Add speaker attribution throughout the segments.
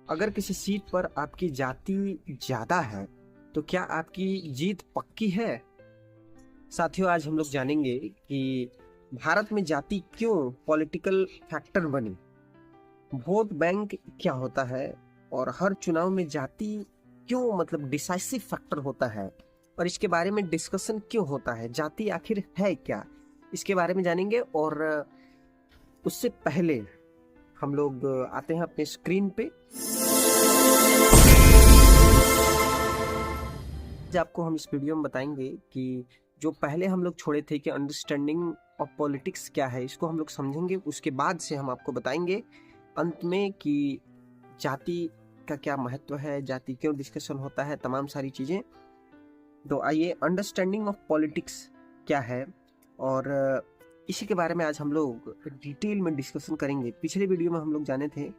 Speaker 1: अगर किसी सीट पर आपकी जाति ज्यादा है तो क्या आपकी जीत पक्की है? साथियों, आज हम लोग जानेंगे कि भारत में जाति क्यों पॉलिटिकल फैक्टर बनी, वोट बैंक क्या होता है और हर चुनाव में जाति क्यों डिसाइसिव फैक्टर होता है, और इसके बारे में डिस्कशन क्यों होता है, जाति आखिर है क्या, इसके बारे में जानेंगे। और उससे पहले हम लोग आते हैं अपने स्क्रीन पे। आज आपको हम इस वीडियो में बताएंगे कि जो पहले हम लोग छोड़े थे कि अंडरस्टैंडिंग ऑफ पॉलिटिक्स क्या है, इसको हम लोग समझेंगे। उसके बाद से हम आपको बताएंगे अंत में कि जाति का क्या महत्व है, जाति क्यों डिस्कशन होता है, तमाम सारी चीज़ें। तो आइए, अंडरस्टैंडिंग ऑफ पॉलिटिक्स क्या है और इसी के बारे में आज हम लोग डिटेल में डिस्कशन करेंगे। पिछले वीडियो में हम लोग जाने थे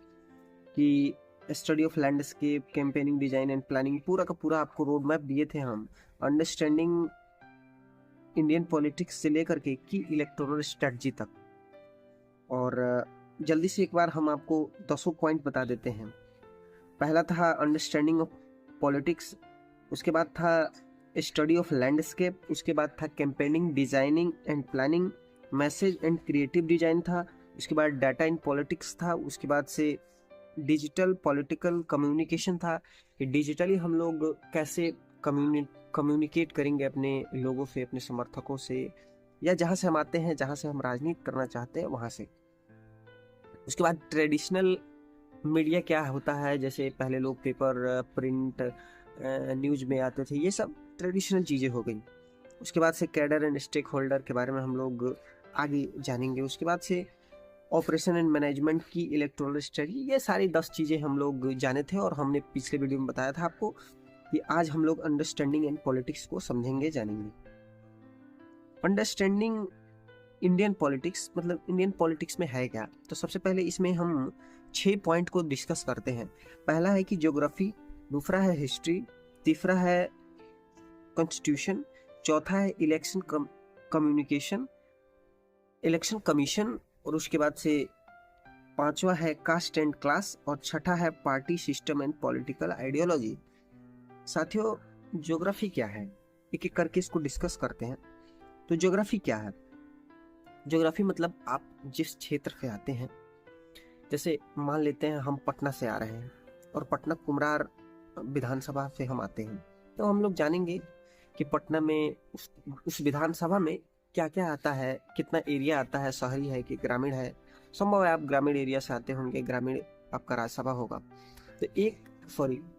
Speaker 1: कि study of landscape, campaigning, design and planning, पूरा का पूरा आपको रोड मैप दिए थे हम अंडरस्टैंडिंग इंडियन पॉलिटिक्स से लेकर के की इलेक्टोरल स्ट्रेटजी तक। और जल्दी से एक बार हम आपको 10 पॉइंट बता देते हैं। पहला था अंडरस्टैंडिंग ऑफ पॉलिटिक्स, उसके बाद था स्टडी ऑफ लैंडस्केप, उसके बाद था campaigning, designing and planning, message and creative design था, उसके बाद डाटा इन पॉलिटिक्स था, उसके बाद से डिजिटल पॉलिटिकल कम्युनिकेशन था कि डिजिटली हम लोग कैसे कम्युनिकेट करेंगे अपने लोगों से, अपने समर्थकों से, या जहाँ से हम आते हैं, जहाँ से हम राजनीति करना चाहते हैं वहाँ से। उसके बाद ट्रेडिशनल मीडिया क्या होता है, जैसे पहले लोग पेपर, प्रिंट, न्यूज में आते थे, ये सब ट्रेडिशनल चीज़ें हो गई। उसके बाद से कैडर एंड स्टेक होल्डर के बारे में हम लोग आगे जानेंगे। उसके बाद से ऑपरेशन एंड मैनेजमेंट की इलेक्टोरल स्ट्रेटजी, ये सारी 10 चीज़ें हम लोग जाने थे और हमने पिछले वीडियो में बताया था आपको कि आज हम लोग अंडरस्टैंडिंग एंड पॉलिटिक्स को समझेंगे, जानेंगे। Understanding Indian politics Indian politics में है क्या, तो सबसे पहले इसमें हम 6 पॉइंट को डिस्कस करते हैं। पहला है कि ज्योग्राफी, दूसरा है हिस्ट्री, तीसरा है कॉन्स्टिट्यूशन, चौथा है इलेक्शन कमीशन, और उसके बाद से पांचवा है कास्ट एंड क्लास, और छठा है party system and political ideology. साथियों, ज्योग्राफी क्या है, एक एक करके इसको डिस्कस करते हैं। तो ज्योग्राफी क्या है? ज्योग्राफी आप जिस क्षेत्र से आते हैं, जैसे मान लेते हैं हम पटना से आ रहे हैं और पटना कुमरार विधानसभा से हम आते हैं, तो हम लोग जानेंगे कि पटना में उस विधानसभा में क्या क्या आता है, कितना एरिया आता है, शहरी है कि ग्रामीण है। संभव है आप ग्रामीण एरिया से आते होंगे, ग्रामीण आपका राज्यसभा होगा, तो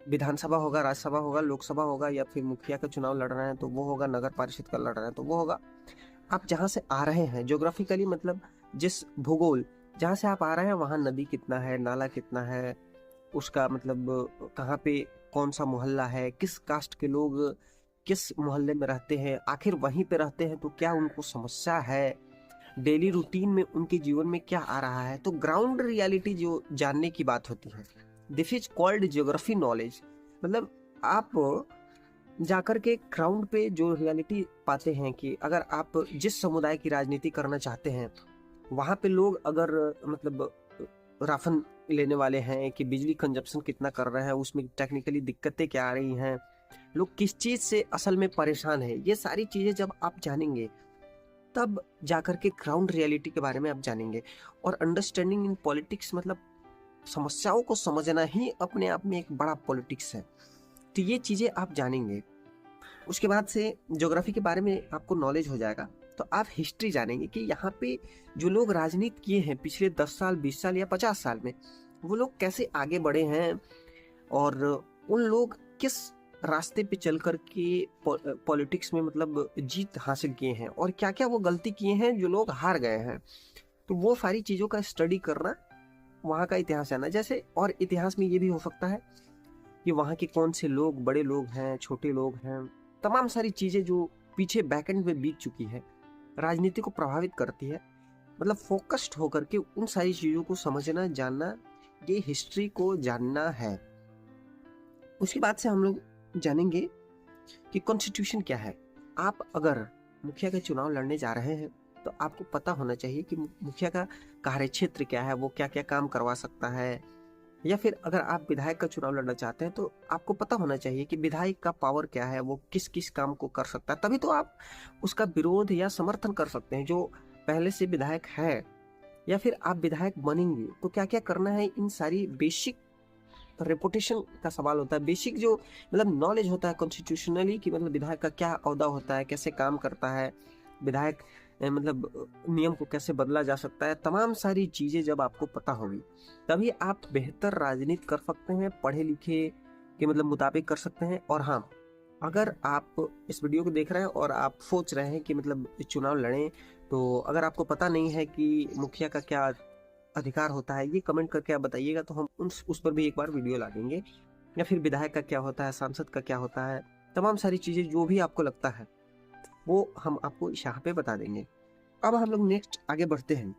Speaker 1: विधानसभा होगा, राज्यसभा होगा, लोकसभा होगा, या फिर मुखिया का चुनाव लड़ रहे हैं तो वो होगा, नगर परिषद का लड़ रहे हैं तो वो होगा। आप जहाँ से आ रहे हैं ज्योग्राफिकली, जिस भूगोल जहाँ से आप आ रहे हैं वहाँ नदी कितना है, नाला कितना है, उसका कहाँ पे कौन सा मोहल्ला है, किस कास्ट के लोग किस मोहल्ले में रहते हैं, आखिर वहीं पे रहते हैं तो क्या उनको समस्या है, डेली रूटीन में उनके जीवन में क्या आ रहा है। तो ग्राउंड रियलिटी जो जानने की बात होती है, this is called geography knowledge. आप जाकर के ग्राउंड पे जो रियलिटी पाते हैं कि अगर आप जिस समुदाय की राजनीति करना चाहते हैं, वहाँ पे लोग अगर राशन लेने वाले हैं कि बिजली कंजप्शन कितना कर रहे हैं, उसमें टेक्निकली दिक्कतें क्या आ रही हैं, लोग किस चीज़ से असल में परेशान है, ये सारी चीज़ें जब आप जानेंगे तब जाकर के ग्राउंड रियलिटी के बारे में आप जानेंगे। और अंडरस्टैंडिंग इन पॉलिटिक्स समस्याओं को समझना ही अपने आप में एक बड़ा पॉलिटिक्स है। तो ये चीज़ें आप जानेंगे। उसके बाद से ज्योग्राफी के बारे में आपको नॉलेज हो जाएगा, तो आप हिस्ट्री जानेंगे कि यहाँ पे जो लोग राजनीति किए हैं पिछले 10 साल, 20 साल या 50 साल में, वो लोग कैसे आगे बढ़े हैं और उन लोग किस रास्ते पे चल कर के पॉलिटिक्स में जीत हासिल किए हैं, और क्या क्या वो गलती किए हैं जो लोग हार गए हैं। तो वो सारी चीज़ों का स्टडी करना, वहाँ का इतिहास जानना। जैसे और इतिहास में ये भी हो सकता है कि वहाँ के कौन से लोग बड़े लोग हैं, छोटे लोग हैं, तमाम सारी चीज़ें जो पीछे बैकएंड में बीत चुकी है, राजनीति को प्रभावित करती है। फोकस्ड होकर के उन सारी चीज़ों को समझना, जानना, ये हिस्ट्री को जानना है। उसके बाद से हम लोग जानेंगे कि कॉन्स्टिट्यूशन क्या है। आप अगर मुखिया का चुनाव लड़ने जा रहे हैं तो आपको पता होना चाहिए कि मुखिया का कार्य क्षेत्र क्या है, वो क्या क्या काम करवा सकता है, या फिर अगर आप विधायक का चुनाव लड़ना चाहते हैं तो आपको पता होना चाहिए कि विधायक का पावर क्या है, वो किस किस काम को कर सकता है, तभी तो आप उसका विरोध या समर्थन कर सकते हैं। जो पहले से विधायक है या फिर आप विधायक बनेंगे तो क्या क्या करना है, इन सारी बेसिक रेपुटेशन का सवाल होता है, बेसिक जो मतलब नॉलेज होता है कॉन्स्टिट्यूशनली कि मतलब विधायक का क्या ओहदा होता है, कैसे काम करता है विधायक, मतलब नियम को कैसे बदला जा सकता है, तमाम सारी चीज़ें जब आपको पता होगी तभी आप बेहतर राजनीति कर सकते हैं, पढ़े लिखे के मतलब मुताबिक कर सकते हैं। और हाँ, अगर आप इस वीडियो को देख रहे हैं और आप सोच रहे हैं कि मतलब चुनाव लड़ें, तो अगर आपको पता नहीं है कि मुखिया का क्या अधिकार होता है, ये कमेंट करके आप बताइएगा, तो हम उस पर भी एक बार वीडियो ला देंगे। या फिर विधायक का क्या होता है, सांसद का क्या होता है, तमाम सारी चीज़ें जो भी आपको लगता है वो हम आपको यहाँ पे बता देंगे। अब हम लोग नेक्स्ट आगे बढ़ते हैं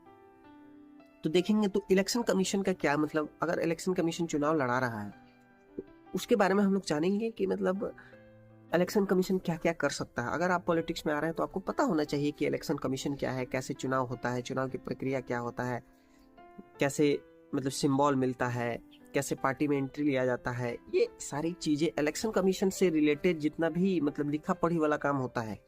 Speaker 1: तो देखेंगे तो इलेक्शन कमीशन का क्या मतलब, अगर इलेक्शन कमीशन चुनाव लड़ा रहा है तो उसके बारे में हम लोग जानेंगे कि मतलब इलेक्शन कमीशन क्या क्या कर सकता है। अगर आप पॉलिटिक्स में आ रहे हैं तो आपको पता होना चाहिए कि इलेक्शन कमीशन क्या है, कैसे चुनाव होता है, चुनाव की प्रक्रिया क्या होता है, कैसे मतलब सिंबल मिलता है, कैसे पार्टी में एंट्री लिया जाता है। ये सारी चीज़ें इलेक्शन कमीशन से रिलेटेड जितना भी मतलब लिखा पढ़ी वाला काम होता है,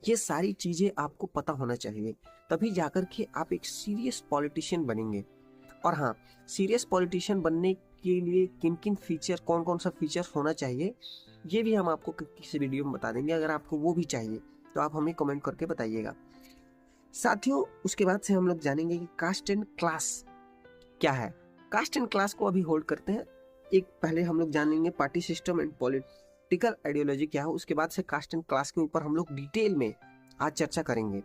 Speaker 1: ये सारी चीज़ें आपको पता होना चाहिए, तभी जाकर के आप एक सीरियस पॉलिटिशियन बनेंगे। और हाँ, सीरियस पॉलिटिशियन बनने के लिए किन किन फीचर, कौन कौन सा फीचर्स होना चाहिए, ये भी हम आपको किसी वीडियो में बता देंगे। अगर आपको वो भी चाहिए तो आप हमें कमेंट करके बताइएगा। साथियों, उसके बाद से हम लोग जानेंगे कि कास्ट एंड क्लास क्या है। कास्ट एंड क्लास को अभी होल्ड करते हैं, एक पहले हम लोग जानेंगे party system and political ideology क्या है, उसके बाद से कास्ट एंड क्लास के ऊपर हम लोग डिटेल में आज चर्चा करेंगे।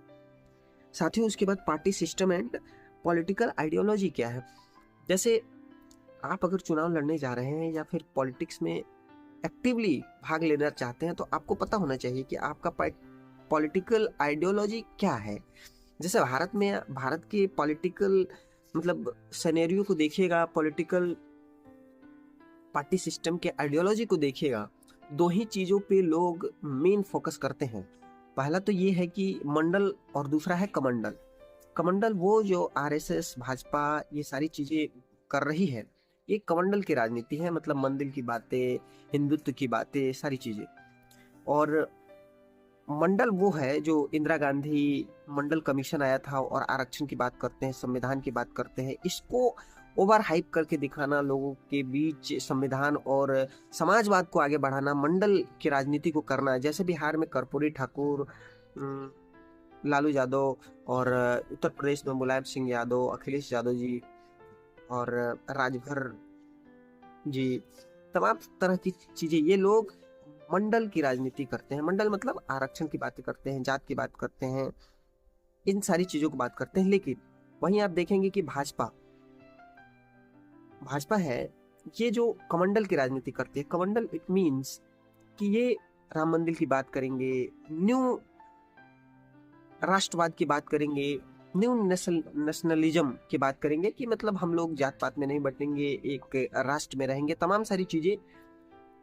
Speaker 1: साथियों, उसके बाद party system and political ideology क्या है। जैसे आप अगर चुनाव लड़ने जा रहे हैं या फिर पॉलिटिक्स में एक्टिवली भाग लेना चाहते हैं तो आपको पता होना चाहिए कि आपका पॉलिटिकल आइडियोलॉजी क्या है। जैसे भारत के पॉलिटिकल मतलब सिनेरियो को देखिएगा, पॉलिटिकल पार्टी सिस्टम के आइडियोलॉजी को देखिएगा, दो ही चीज़ों पे लोग मेन फोकस करते हैं। पहला तो ये है कि मंडल और दूसरा है कमंडल। कमंडल वो जो आरएसएस, भाजपा ये सारी चीज़ें कर रही है, ये कमंडल की राजनीति है, मतलब मंदिर की बातें, हिंदुत्व की बातें, सारी चीज़ें। और मंडल वो है जो इंदिरा गांधी मंडल कमीशन आया था और आरक्षण की बात करते हैं, संविधान की बात करते हैं, इसको ओवर हाइप करके दिखाना, लोगों के बीच संविधान और समाजवाद को आगे बढ़ाना, मंडल की राजनीति को करना। जैसे बिहार में कर्पूरी ठाकुर, लालू यादव, और उत्तर प्रदेश में मुलायम सिंह यादव, अखिलेश यादव जी और राजभर जी, तमाम तरह की चीज़ें, ये लोग मंडल की राजनीति करते हैं। मंडल मतलब आरक्षण की बातें करते हैं, जात की बात करते हैं, इन सारी चीज़ों की बात करते हैं। लेकिन वहीं आप देखेंगे कि भाजपा है, ये जो कमंडल की राजनीति करती है। कमंडल इट मीन्स कि ये राम मंदिर की बात करेंगे, न्यू राष्ट्रवाद की बात करेंगे, न्यू नेशनलिज्म की बात करेंगे कि मतलब हम लोग जात पात में नहीं बटेंगे, एक राष्ट्र में रहेंगे, तमाम सारी चीज़ें।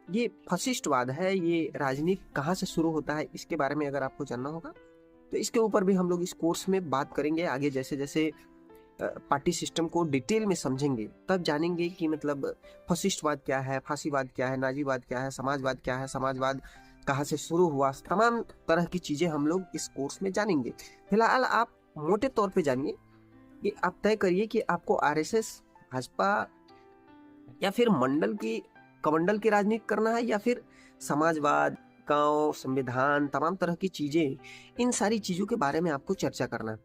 Speaker 1: ये फसिस्टवाद है। ये राजनीति कहाँ से शुरू होता है, इसके बारे में अगर आपको जानना होगा तो इसके ऊपर भी हम लोग इस कोर्स में बात करेंगे आगे। जैसे जैसे पार्टी सिस्टम को डिटेल में समझेंगे तब जानेंगे कि मतलब फसिस्टवाद क्या है, फांसीवाद क्या है, नाजीवाद क्या है, समाजवाद क्या है, समाजवाद कहाँ से शुरू हुआ, तमाम तरह की चीज़ें हम लोग इस कोर्स में जानेंगे। फिलहाल आप मोटे तौर पे जानिए कि आप तय करिए कि आपको आरएसएस, भाजपा या फिर कमंडल की राजनीति करना है, या फिर समाजवाद, गांव, संविधान, तमाम तरह की चीज़ें, इन सारी चीज़ों के बारे में आपको चर्चा करना है।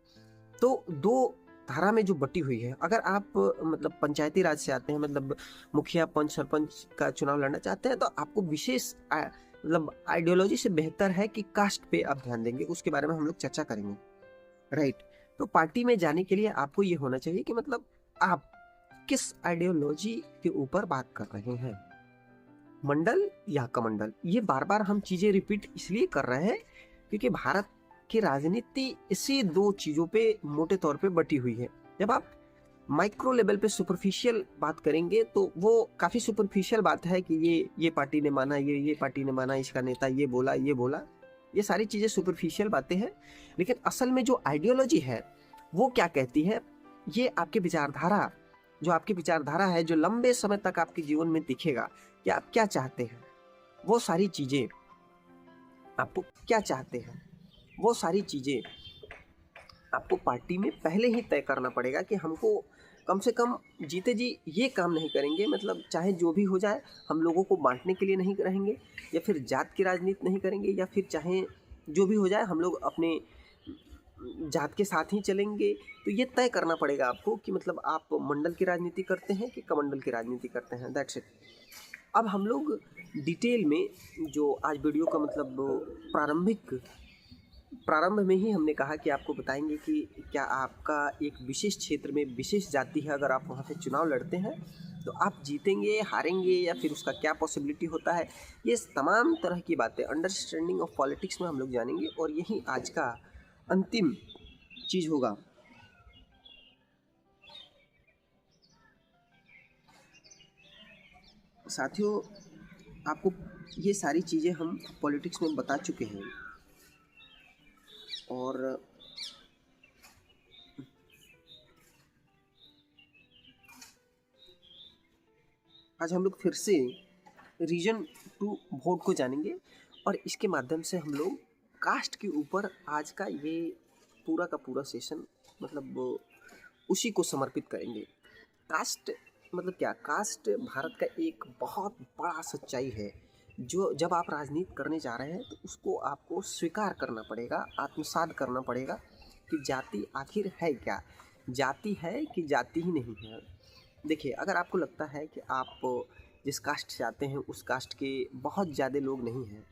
Speaker 1: तो दो धारा में जो बटी हुई है, अगर आप मतलब पंचायती राज से आते हैं, मतलब मुखिया, पंच, सरपंच का चुनाव लड़ना चाहते हैं, तो आपको विशेष मतलब आइडियोलॉजी से बेहतर है कि कास्ट पे आप ध्यान देंगे, उसके बारे में हम लोग चर्चा करेंगे, राइट। तो पार्टी में जाने के लिए आपको ये होना चाहिए कि मतलब आप किस आइडियोलॉजी के ऊपर बात कर रहे हैं, मंडल या कमंडल। ये बार बार हम चीजें रिपीट इसलिए कर रहे हैं क्योंकि भारत की राजनीति इसी दो चीजों पे मोटे तौर पे बटी हुई है। जब आप माइक्रो लेवल पे सुपरफिशियल बात करेंगे तो वो काफी सुपरफिशियल बात है कि ये पार्टी ने माना, ये पार्टी ने माना, इसका नेता ये बोला, ये सारी चीजें सुपरफिशियल बातें हैं। लेकिन असल में जो आइडियोलॉजी है वो क्या कहती है, ये आपके विचारधारा जो आपकी विचारधारा है, जो लंबे समय तक आपके जीवन में दिखेगा कि आप क्या चाहते हैं, वो सारी चीज़ें आपको क्या चाहते हैं, वो सारी चीज़ें आपको पार्टी में पहले ही तय करना पड़ेगा कि हमको कम से कम जीते जी ये काम नहीं करेंगे, मतलब चाहे जो भी हो जाए हम लोगों को बांटने के लिए नहीं रहेंगे, या फिर जात की राजनीति नहीं करेंगे, या फिर चाहे जो भी हो जाए हम लोग अपने जात के साथ ही चलेंगे। तो ये तय करना पड़ेगा आपको कि मतलब आप मंडल की राजनीति करते हैं कि कमंडल की राजनीति करते हैं। That's it. अब हम लोग डिटेल में जो आज वीडियो का मतलब प्रारंभ में ही हमने कहा कि आपको बताएंगे कि क्या आपका एक विशेष क्षेत्र में विशेष जाति है, अगर आप वहाँ पे चुनाव लड़ते हैं तो आप जीतेंगे, हारेंगे, या फिर उसका क्या पॉसिबिलिटी होता है। ये तमाम तरह की बातें अंडरस्टैंडिंग ऑफ पॉलिटिक्स में हम लोग जानेंगे, और यही आज का अंतिम चीज़ होगा। साथियों, आपको ये सारी चीज़ें हम पॉलिटिक्स में बता चुके हैं, और आज हम लोग फिर से रीजन 2 वोट को जानेंगे, और इसके माध्यम से हम लोग कास्ट के ऊपर आज का ये पूरा का पूरा सेशन मतलब उसी को समर्पित करेंगे। कास्ट मतलब क्या? कास्ट भारत का एक बहुत बड़ा सच्चाई है, जो जब आप राजनीति करने जा रहे हैं तो उसको आपको स्वीकार करना पड़ेगा, आत्मसात करना पड़ेगा कि जाति आखिर है क्या, जाति है कि जाति ही नहीं है। देखिए, अगर आपको लगता है कि आप जिस कास्ट से आते हैं उस कास्ट के बहुत ज़्यादा लोग नहीं हैं,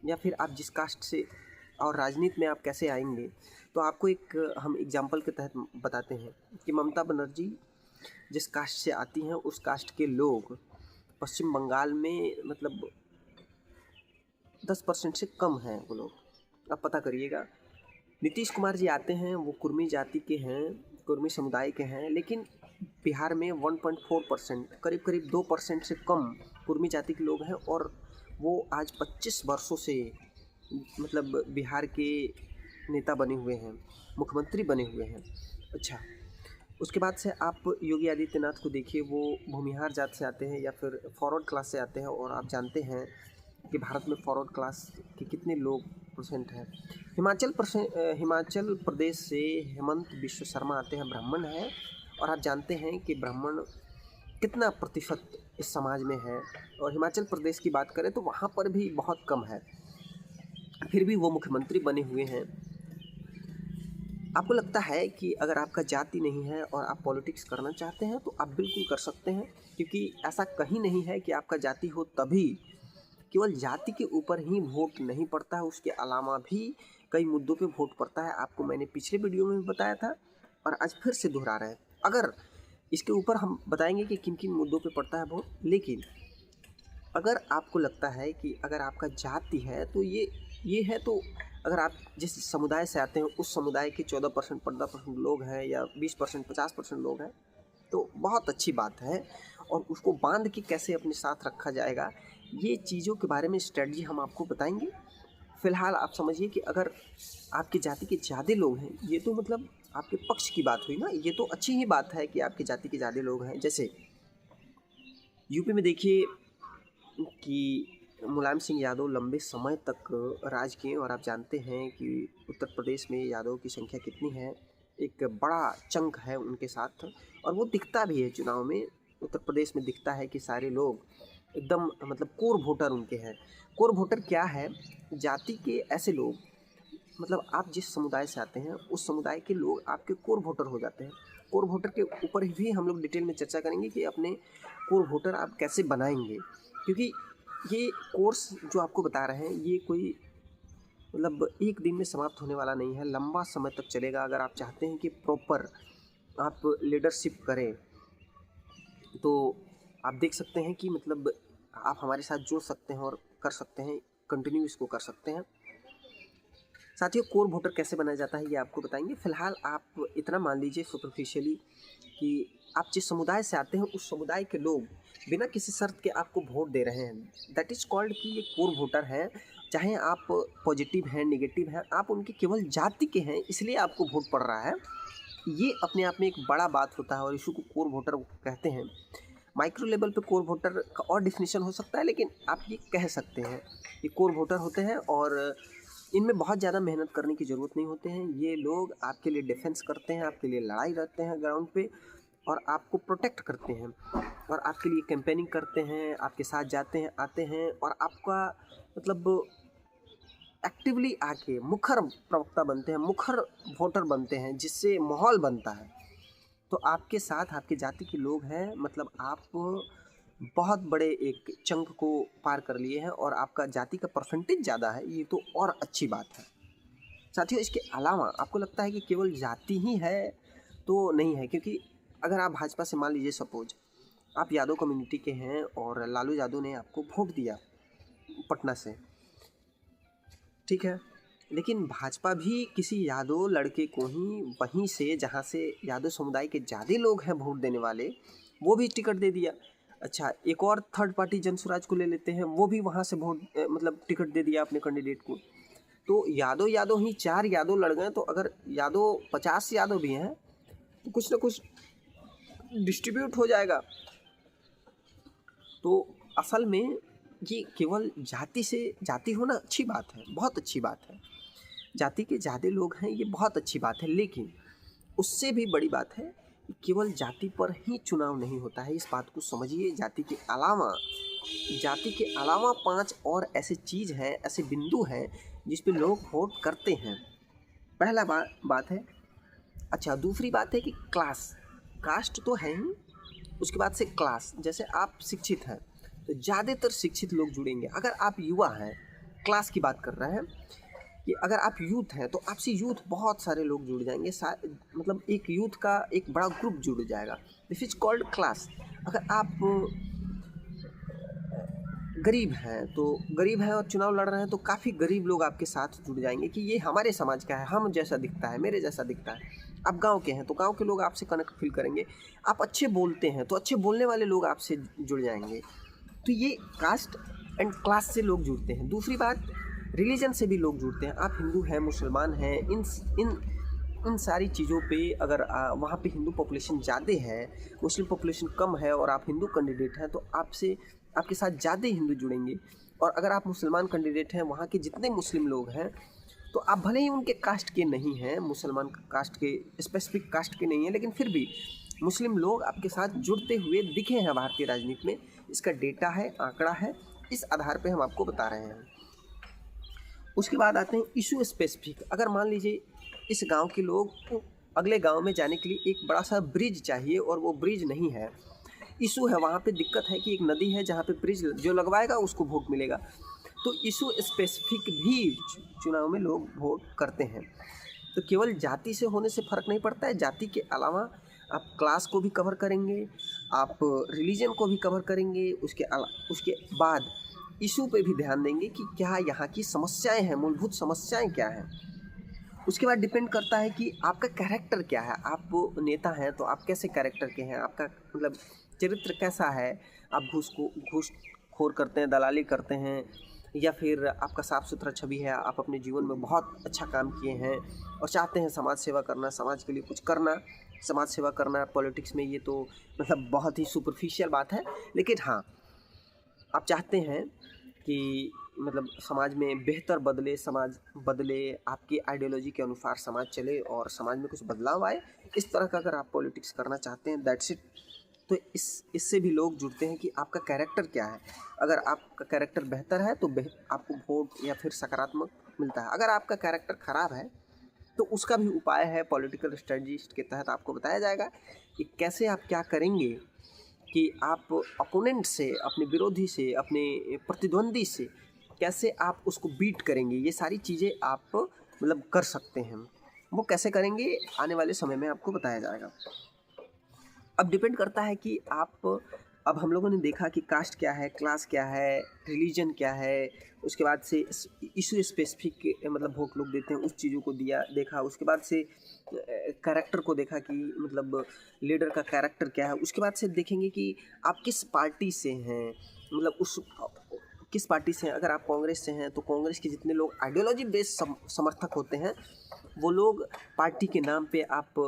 Speaker 1: या फिर आप जिस कास्ट से और राजनीति में आप कैसे आएंगे, तो आपको एक हम एग्जाम्पल के तहत बताते हैं कि ममता बनर्जी जिस कास्ट से आती हैं उस कास्ट के लोग पश्चिम बंगाल में मतलब 10% से कम हैं वो लोग, आप पता करिएगा। नीतीश कुमार जी आते हैं, वो कुर्मी जाति के हैं, कुर्मी समुदाय के हैं, लेकिन बिहार में 1.4%, करीब करीब 2% से कम कुर्मी जाति के लोग हैं, और वो आज 25 वर्षों से मतलब बिहार के नेता बने हुए हैं, मुख्यमंत्री बने हुए हैं। अच्छा, उसके बाद से आप योगी आदित्यनाथ को देखिए, वो भूमिहार जात से आते हैं या फिर फॉरवर्ड क्लास से आते हैं, और आप जानते हैं कि भारत में फॉरवर्ड क्लास के कितने लोग परसेंट हैं। हिमाचल प्रदेश से हेमंत बिश्व शर्मा आते हैं, ब्राह्मण हैं, और आप जानते हैं कि ब्राह्मण कितना प्रतिशत इस समाज में है, और हिमाचल प्रदेश की बात करें तो वहाँ पर भी बहुत कम है, फिर भी वो मुख्यमंत्री बने हुए हैं। आपको लगता है कि अगर आपका जाति नहीं है और आप पॉलिटिक्स करना चाहते हैं तो आप बिल्कुल कर सकते हैं, क्योंकि ऐसा कहीं नहीं है कि आपका जाति हो तभी, केवल जाति के ऊपर ही वोट नहीं पड़ता है, उसके अलावा भी कई मुद्दों पे वोट पड़ता है। आपको मैंने पिछले वीडियो में भी बताया था और आज फिर से दोहरा रहे हैं। अगर इसके ऊपर हम बताएंगे कि किन किन मुद्दों पे पड़ता है वोट, लेकिन अगर आपको लगता है कि अगर आपका जाति है तो ये है, तो अगर आप जिस समुदाय से आते हैं उस समुदाय के 14% 15% लोग हैं, या 20% 50% लोग हैं, तो बहुत अच्छी बात है, और उसको बांध के कैसे अपने साथ रखा जाएगा, ये चीज़ों के बारे में स्ट्रेटजी हम आपको बताएंगे। फ़िलहाल आप समझिए कि अगर आपकी जाति के ज़्यादा लोग हैं, ये तो मतलब आपके पक्ष की बात हुई ना, ये तो अच्छी ही बात है कि आपकी जाति के ज़्यादा लोग हैं। जैसे यूपी में देखिए कि मुलायम सिंह यादव लंबे समय तक राज किए, और आप जानते हैं कि उत्तर प्रदेश में यादव की संख्या कितनी है, एक बड़ा चंक है उनके साथ, और वो दिखता भी है चुनाव में। उत्तर प्रदेश में दिखता है कि सारे लोग एकदम मतलब कोर वोटर उनके हैं। कोर वोटर क्या है? जाति के ऐसे लोग, मतलब आप जिस समुदाय से आते हैं उस समुदाय के लोग आपके कोर वोटर हो जाते हैं। कोर वोटर के ऊपर भी हम लोग डिटेल में चर्चा करेंगे कि अपने कोर वोटर आप कैसे बनाएंगे, क्योंकि ये कोर्स जो आपको बता रहे हैं ये कोई मतलब एक दिन में समाप्त होने वाला नहीं है, लंबा समय तक चलेगा। अगर आप चाहते हैं कि प्रॉपर आप लीडरशिप करें तो आप देख सकते हैं कि मतलब आप हमारे साथ जुड़ सकते हैं और कर सकते हैं, कंटिन्यू इसको कर सकते हैं। साथियों, कोर वोटर कैसे बनाया जाता है ये आपको बताएंगे। फिलहाल आप इतना मान लीजिए सुपरफिशियली कि आप जिस समुदाय से आते हैं उस समुदाय के लोग बिना किसी शर्त के आपको वोट दे रहे हैं, दैट इज़ कॉल्ड कि ये कोर वोटर है। चाहे आप पॉजिटिव हैं, नेगेटिव हैं, आप उनकी केवल जाति के हैं इसलिए आपको वोट पड़ रहा है, ये अपने आप में एक बड़ा बात होता है और इशू को कोर वोटर कहते हैं। माइक्रो लेवल पे कोर वोटर का और डिफिनीशन हो सकता है, लेकिन आप ये कह सकते हैं कि कोर वोटर होते हैं और इनमें बहुत ज़्यादा मेहनत करने की ज़रूरत नहीं होते हैं। ये लोग आपके लिए डिफेंस करते हैं, आपके लिए लड़ाई लड़ते हैं ग्राउंड पे और आपको प्रोटेक्ट करते हैं और आपके लिए कैंपेनिंग करते हैं, आपके साथ जाते हैं, आते हैं और आपका मतलब एक्टिवली आके मुखर प्रवक्ता बनते हैं, मुखर वोटर बनते हैं, जिससे माहौल बनता है। तो आपके साथ आपके जाति के लोग हैं, मतलब आप बहुत बड़े एक चंक को पार कर लिए हैं और आपका जाति का परसेंटेज ज़्यादा है, ये तो और अच्छी बात है। साथियों, इसके अलावा आपको लगता है कि केवल जाति ही है, तो नहीं है, क्योंकि अगर आप भाजपा से मान लीजिए सपोज आप यादव कम्युनिटी के हैं और लालू यादव ने आपको वोट दिया पटना से, ठीक है, लेकिन भाजपा भी किसी यादव लड़के को ही वहीं से, जहाँ से यादव समुदाय के ज़्यादा लोग हैं वोट देने वाले, वो भी टिकट दे दिया। अच्छा, एक और थर्ड पार्टी जनसुराज को ले लेते हैं, वो भी वहाँ से वोट मतलब टिकट दे दिया अपने कैंडिडेट को। तो यादव यादव ही 4 यादव लड़ गए, तो अगर यादव 50 यादव भी हैं तो कुछ ना कुछ डिस्ट्रीब्यूट हो जाएगा। तो असल में ये केवल जाति से, जाति होना अच्छी बात है, बहुत अच्छी बात है, जाति के ज़्यादा लोग हैं, ये बहुत अच्छी बात है, लेकिन उससे भी बड़ी बात है कि केवल जाति पर ही चुनाव नहीं होता है। इस बात को समझिए। जाति के अलावा 5 और ऐसे चीज़ हैं, ऐसे बिंदु हैं जिस पे लोग वोट करते हैं। पहला बात है। अच्छा, दूसरी बात है कि क्लास, कास्ट तो है ही, उसके बाद से क्लास। जैसे आप शिक्षित हैं तो ज़्यादातर शिक्षित लोग जुड़ेंगे। अगर आप युवा हैं, क्लास की बात कर रहे हैं कि अगर आप यूथ हैं तो आपसे यूथ बहुत सारे लोग जुड़ जाएंगे, मतलब एक यूथ का एक बड़ा ग्रुप जुड़ जाएगा। This is called class. अगर आप गरीब हैं और चुनाव लड़ रहे हैं तो काफ़ी गरीब लोग आपके साथ जुड़ जाएंगे कि ये हमारे समाज का है, हम जैसा दिखता है, मेरे जैसा दिखता है। आप गांव के हैं तो गांव के लोग आपसे कनेक्ट फील करेंगे। आप अच्छे बोलते हैं तो अच्छे बोलने वाले लोग आपसे जुड़ जाएंगे। तो ये कास्ट एंड क्लास से लोग जुड़ते हैं। दूसरी बात, रिलीजन से भी लोग जुड़ते हैं। आप हिंदू हैं, मुसलमान हैं, इन सारी चीज़ों पे अगर वहाँ पे हिंदू पॉपुलेशन ज़्यादा है, मुस्लिम पॉपुलेशन कम है और आप हिंदू कैंडिडेट हैं तो आपके साथ ज़्यादा हिंदू जुड़ेंगे। और अगर आप मुसलमान कैंडिडेट हैं, वहाँ के जितने मुस्लिम लोग हैं तो आप भले ही उनके कास्ट के नहीं हैं, मुसलमान कास्ट के, स्पेसिफिक कास्ट के नहीं हैं, लेकिन फिर भी मुस्लिम लोग आपके साथ जुड़ते हुए दिखे हैं भारतीय राजनीति में। इसका डेटा है, आंकड़ा है, इस आधार पे हम आपको बता रहे हैं। उसके बाद आते हैं इशू स्पेसिफिक। अगर मान लीजिए इस गांव के लोग को अगले गांव में जाने के लिए एक बड़ा सा ब्रिज चाहिए और वो ब्रिज नहीं है, इशू है, वहाँ पे दिक्कत है कि एक नदी है जहाँ पे ब्रिज जो लगवाएगा उसको वोट मिलेगा। तो इशू स्पेसिफिक भी चुनाव में लोग वोट करते हैं। तो केवल जाति से होने से फ़र्क नहीं पड़ता है, जाति के अलावा आप क्लास को भी कवर करेंगे, आप रिलीजन को भी कवर करेंगे, उसके बाद इशू पे भी ध्यान देंगे कि क्या यहाँ की समस्याएं हैं, मूलभूत समस्याएं क्या हैं। उसके बाद डिपेंड करता है कि आपका कैरेक्टर क्या है। आप नेता हैं तो आप कैसे कैरेक्टर के हैं, आपका मतलब चरित्र कैसा है। आप घूसखोर करते हैं, दलाली करते हैं, या फिर आपका साफ़ सुथरा छवि है, आप अपने जीवन में बहुत अच्छा काम किए हैं और चाहते हैं समाज सेवा करना, समाज के लिए कुछ करना। समाज सेवा करना पॉलिटिक्स में ये तो मतलब बहुत ही सुपरफिशियल बात है, लेकिन हाँ, आप चाहते हैं कि मतलब समाज में बेहतर बदले, समाज बदले, आपकी आइडियोलॉजी के अनुसार समाज चले और समाज में कुछ बदलाव आए, इस तरह का अगर आप पॉलिटिक्स करना चाहते हैं, दैट्स इट। तो इससे भी लोग जुड़ते हैं कि आपका कैरेक्टर क्या है। अगर आपका कैरेक्टर बेहतर है तो आपको वोट या फिर सकारात्मक मिलता है। अगर आपका कैरेक्टर ख़राब है तो उसका भी उपाय है, पॉलिटिकल स्ट्रेटजिस्ट के तहत आपको बताया जाएगा कि कैसे आप क्या करेंगे कि आप अपोनेंट से, अपने विरोधी से, अपने प्रतिद्वंदी से कैसे आप उसको बीट करेंगे। ये सारी चीज़ें आप मतलब कर सकते हैं। वो कैसे करेंगे आने वाले समय में आपको बताया जाएगा। अब डिपेंड करता है कि अब हम लोगों ने देखा कि कास्ट क्या है, क्लास क्या है, रिलीजन क्या है, उसके बाद से इशू स्पेसिफिक मतलब वोट लोग देते हैं, उस चीज़ों को देखा। उसके बाद से कैरेक्टर को देखा कि मतलब लीडर का कैरेक्टर क्या है। उसके बाद से देखेंगे कि आप किस पार्टी से हैं, मतलब किस पार्टी से हैं। अगर आप कांग्रेस से हैं तो कांग्रेस के जितने लोग आइडियोलॉजी बेस्ड समर्थक होते हैं वो लोग पार्टी के नाम पे आप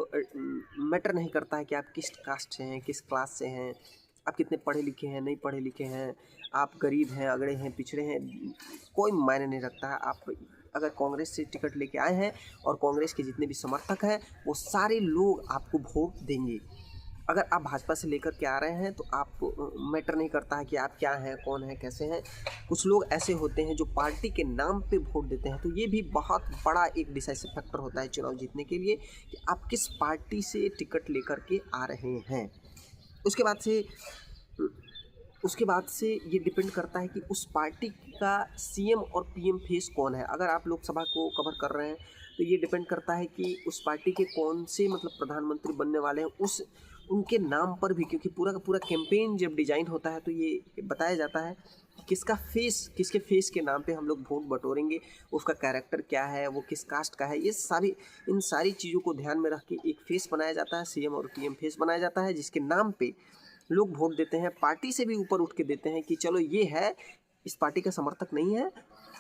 Speaker 1: मैटर नहीं करता है कि आप किस कास्ट से हैं, किस क्लास से हैं, आप कितने पढ़े लिखे हैं, नहीं पढ़े लिखे हैं, आप गरीब हैं, अगड़े हैं, पिछड़े हैं, कोई मायने नहीं रखता है। आप अगर कांग्रेस से टिकट लेके आए हैं और कांग्रेस के जितने भी समर्थक हैं वो सारे लोग आपको वोट देंगे। अगर आप भाजपा से लेकर के आ रहे हैं तो आप मैटर नहीं करता है कि आप क्या हैं, कौन है, कैसे हैं। कुछ लोग ऐसे होते हैं जो पार्टी के नाम पे वोट देते हैं, तो ये भी बहुत बड़ा एक डिसाइसिव फैक्टर होता है चुनाव जीतने के लिए कि आप किस पार्टी से टिकट लेकर के आ रहे हैं। उसके बाद से ये डिपेंड करता है कि उस पार्टी का सीएम और पीएम फेस कौन है। अगर आप लोकसभा को कवर कर रहे हैं तो ये डिपेंड करता है कि उस पार्टी के कौन से मतलब प्रधानमंत्री बनने वाले हैं, उस उनके नाम पर भी, क्योंकि पूरा का पूरा कैंपेन जब डिजाइन होता है तो ये बताया जाता है कि किसके फेस के नाम पे हम लोग वोट बटोरेंगे, उसका कैरेक्टर क्या है, वो किस कास्ट का है। इन सारी चीज़ों को ध्यान में रख के एक फेस बनाया जाता है, सीएम और पीएम फेस बनाया जाता है, जिसके नाम पे लोग वोट देते हैं। पार्टी से भी ऊपर उठ के देते हैं कि चलो ये है, इस पार्टी का समर्थक नहीं है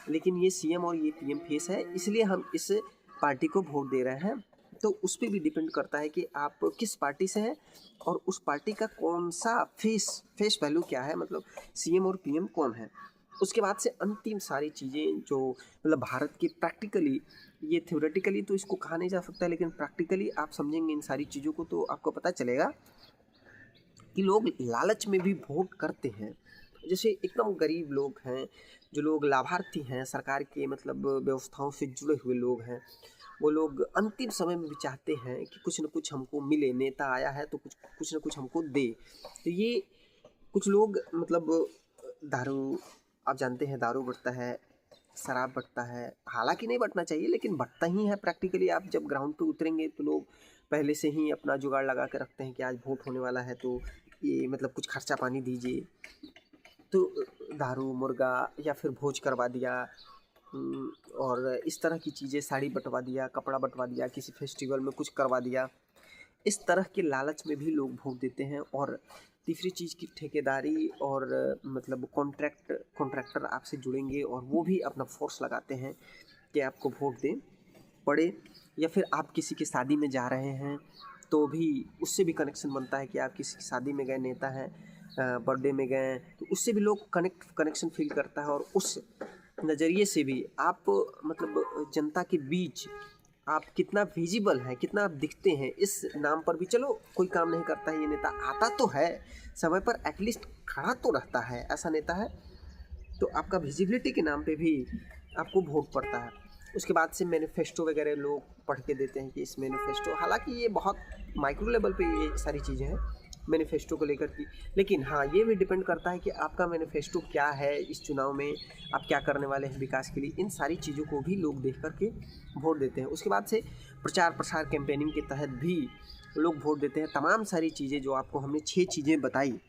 Speaker 1: लेकिन ये सीएम और ये पीएम फेस है, इसलिए हम इस पार्टी को वोट दे रहे हैं। तो उस पर भी डिपेंड करता है कि आप किस पार्टी से हैं और उस पार्टी का कौन सा फेस वैल्यू क्या है, मतलब सीएम और पीएम कौन है। उसके बाद से अंतिम सारी चीज़ें जो मतलब भारत की प्रैक्टिकली, ये थ्योरेटिकली तो इसको कहा नहीं जा सकता, लेकिन प्रैक्टिकली आप समझेंगे इन सारी चीज़ों को तो आपको पता चलेगा कि लोग लालच में भी वोट करते हैं। जैसे एकदम गरीब लोग हैं, जो लोग लाभार्थी हैं, सरकार के मतलब व्यवस्थाओं से जुड़े हुए लोग हैं, वो लोग अंतिम समय में भी चाहते हैं कि कुछ न कुछ हमको मिले, नेता आया है तो कुछ न कुछ हमको दे। तो ये कुछ लोग मतलब दारू, आप जानते हैं दारू बढ़ता है, शराब बढ़ता है, हालांकि नहीं बढ़ना चाहिए लेकिन बढ़ता ही है प्रैक्टिकली। आप जब ग्राउंड पे उतरेंगे तो लोग पहले से ही अपना जुगाड़ लगा के रखते हैं कि आज वोट होने वाला है तो ये मतलब कुछ खर्चा पानी दीजिए, तो दारू, मुर्गा या फिर भोज करवा दिया, और इस तरह की चीज़ें, साड़ी बंटवा दिया, कपड़ा बंटवा दिया, किसी फेस्टिवल में कुछ करवा दिया, इस तरह के लालच में भी लोग वोट देते हैं। और तीसरी चीज़ की ठेकेदारी और मतलब कॉन्ट्रैक्टर आपसे जुड़ेंगे और वो भी अपना फोर्स लगाते हैं कि आपको वोट दें पड़े। या फिर आप किसी की शादी में जा रहे हैं तो भी उससे भी कनेक्शन बनता है कि आप किसी की शादी में गए, नेता हैं, बर्थडे में गए, तो उससे भी लोग कनेक्शन फील करता है। और उस नज़रिए से भी आप मतलब जनता के बीच आप कितना विजिबल हैं, कितना आप दिखते हैं, इस नाम पर भी चलो कोई काम नहीं करता है ये नेता, आता तो है समय पर, एटलीस्ट खड़ा तो रहता है, ऐसा नेता है, तो आपका विजिबिलिटी के नाम पे भी आपको वोट पड़ता है। उसके बाद से मैनिफेस्टो वगैरह लोग पढ़ के देते हैं कि इस मैनिफेस्टो, हालांकि ये बहुत माइक्रो लेवल पे ये सारी चीज़ें हैं मैनिफेस्टो को लेकर की, लेकिन हाँ ये भी डिपेंड करता है कि आपका मैनिफेस्टो क्या है, इस चुनाव में आप क्या करने वाले हैं विकास के लिए। इन सारी चीज़ों को भी लोग देख करके वोट देते हैं। उसके बाद से प्रचार प्रसार कैंपेनिंग के तहत भी लोग वोट देते हैं। तमाम सारी चीज़ें जो आपको हमने 6 चीज़ें बताई,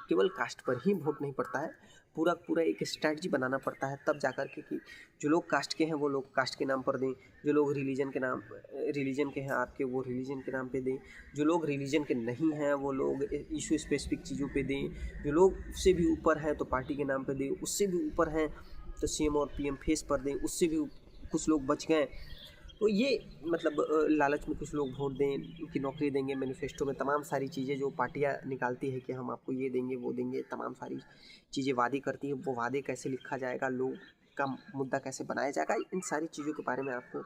Speaker 1: केवल कास्ट पर ही वोट नहीं पड़ता है, पूरा एक स्ट्रैटेजी बनाना पड़ता है, तब जाकर के कि जो लोग कास्ट के हैं वो लोग कास्ट के नाम पर दें, जो लोग रिलीजन के हैं आपके, वो रिलीजन के नाम पे दें, जो लोग रिलीजन के नहीं हैं वो लोग इशू स्पेसिफिक चीज़ों पे दें, जो लोग उससे भी ऊपर हैं तो पार्टी के नाम पे दें, उससे भी ऊपर हैं तो सीएम और पीएम फेस पर दें, उससे भी कुछ लोग बच गए तो ये मतलब लालच में कुछ लोग वोट दें कि नौकरी देंगे। मैनिफेस्टो में तमाम सारी चीज़ें जो पार्टियां निकालती है कि हम आपको ये देंगे वो देंगे, तमाम सारी चीज़ें वादे करती है, वो वादे कैसे लिखा जाएगा, लोग का मुद्दा कैसे बनाया जाएगा, इन सारी चीज़ों के बारे में आपको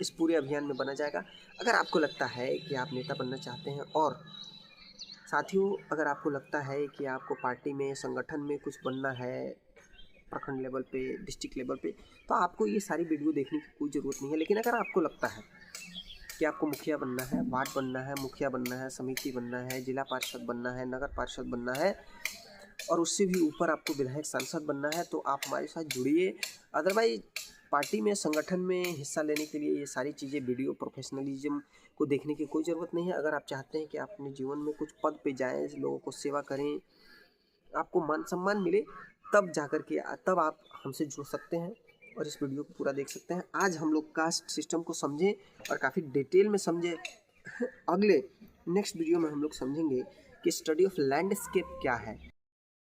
Speaker 1: इस पूरे अभियान में बना जाएगा। अगर आपको लगता है कि आप नेता बनना चाहते हैं, और साथियों अगर आपको लगता है कि आपको पार्टी में, संगठन में कुछ बनना है, प्रखंड लेवल पे, डिस्ट्रिक्ट लेवल पे, तो आपको ये सारी वीडियो देखने की कोई ज़रूरत नहीं है। लेकिन अगर आपको लगता है कि आपको मुखिया बनना है, वार्ड बनना है, मुखिया बनना है, समिति बनना है, जिला पार्षद बनना है, नगर पार्षद बनना है, और उससे भी ऊपर आपको विधायक सांसद बनना है, तो आप हमारे साथ जुड़िए। अदरवाइज पार्टी में, संगठन में हिस्सा लेने के लिए ये सारी चीज़ें, वीडियो प्रोफेशनलिज्म को देखने की कोई ज़रूरत नहीं है। अगर आप चाहते हैं कि आप अपने जीवन में कुछ पद पे जाएँ, लोगों को सेवा करें, आपको मान सम्मान मिले, तब आप हमसे जुड़ सकते हैं और इस वीडियो को पूरा देख सकते हैं। आज हम लोग कास्ट सिस्टम को समझें और काफ़ी डिटेल में समझे। अगले नेक्स्ट वीडियो में हम लोग समझेंगे कि स्टडी ऑफ लैंडस्केप क्या है।